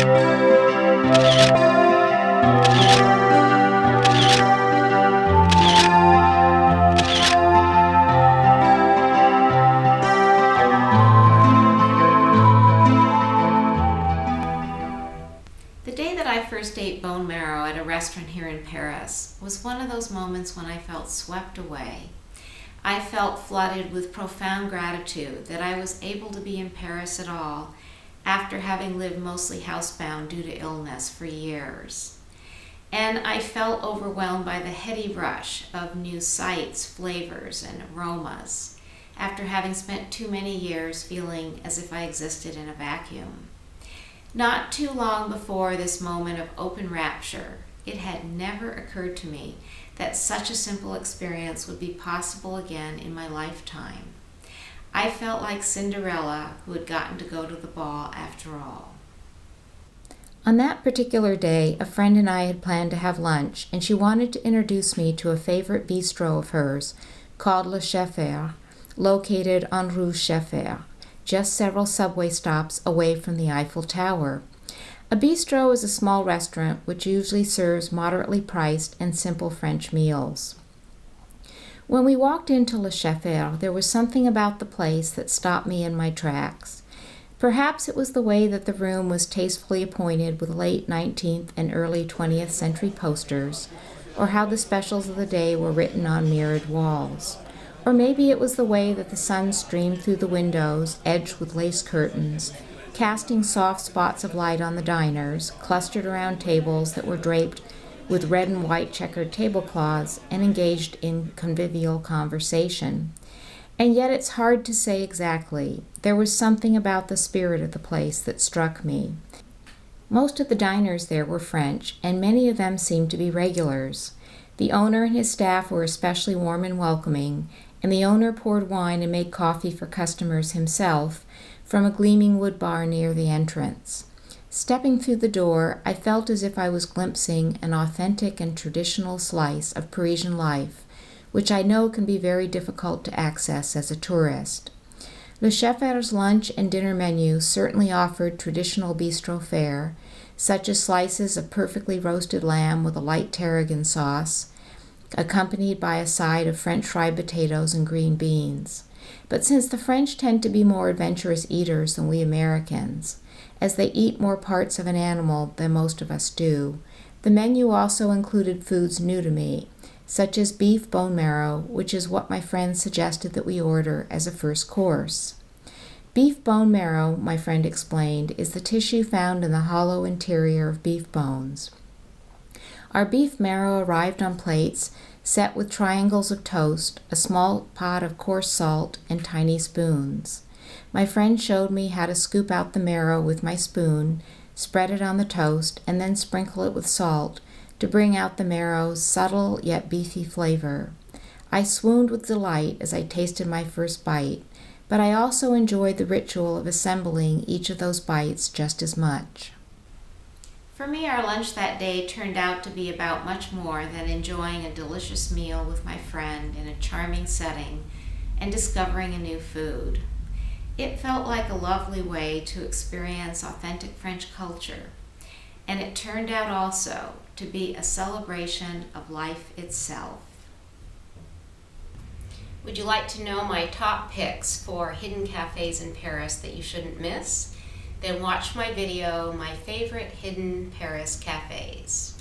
The day that I first ate bone marrow at a restaurant here in Paris was one of those moments when I felt swept away. I felt flooded with profound gratitude that I was able to be in Paris at all after having lived mostly housebound due to illness for years. And I felt overwhelmed by the heady rush of new sights, flavors, and aromas after having spent too many years feeling as if I existed in a vacuum. Not too long before this moment of open rapture, it had never occurred to me that such a simple experience would be possible again in my lifetime. I felt like Cinderella who had gotten to go to the ball after all. On that particular day, a friend and I had planned to have lunch, and she wanted to introduce me to a favorite bistro of hers called Le Scheffer, located on Rue Scheffer, just several subway stops away from the Eiffel Tower. A bistro is a small restaurant which usually serves moderately priced and simple French meals. When we walked into Le Scheffer, there was something about the place that stopped me in my tracks. Perhaps it was the way that the room was tastefully appointed with late 19th and early 20th century posters, or how the specials of the day were written on mirrored walls. Or maybe it was the way that the sun streamed through the windows, edged with lace curtains, casting soft spots of light on the diners, clustered around tables that were draped with red and white checkered tablecloths and engaged in convivial conversation. And yet it's hard to say exactly. There was something about the spirit of the place that struck me. Most of the diners there were French, and many of them seemed to be regulars. The owner and his staff were especially warm and welcoming, and the owner poured wine and made coffee for customers himself from a gleaming wood bar near the entrance. Stepping through the door, I felt as if I was glimpsing an authentic and traditional slice of Parisian life, which I know can be very difficult to access as a tourist. Le Scheffer's lunch and dinner menu certainly offered traditional bistro fare, such as slices of perfectly roasted lamb with a light tarragon sauce, accompanied by a side of French fried potatoes and green beans. But since the French tend to be more adventurous eaters than we Americans, as they eat more parts of an animal than most of us do, the menu also included foods new to me, such as beef bone marrow, which is what my friend suggested that we order as a first course. Beef bone marrow, my friend explained, is the tissue found in the hollow interior of beef bones. Our beef marrow arrived on plates set with triangles of toast, a small pot of coarse salt, and tiny spoons. My friend showed me how to scoop out the marrow with my spoon, spread it on the toast, and then sprinkle it with salt to bring out the marrow's subtle yet beefy flavor. I swooned with delight as I tasted my first bite, but I also enjoyed the ritual of assembling each of those bites just as much. For me, our lunch that day turned out to be about much more than enjoying a delicious meal with my friend in a charming setting and discovering a new food. It felt like a lovely way to experience authentic French culture, and it turned out also to be a celebration of life itself. Would you like to know my top picks for hidden cafes in Paris that you shouldn't miss? Then watch my video, My Favorite Hidden Paris Cafes.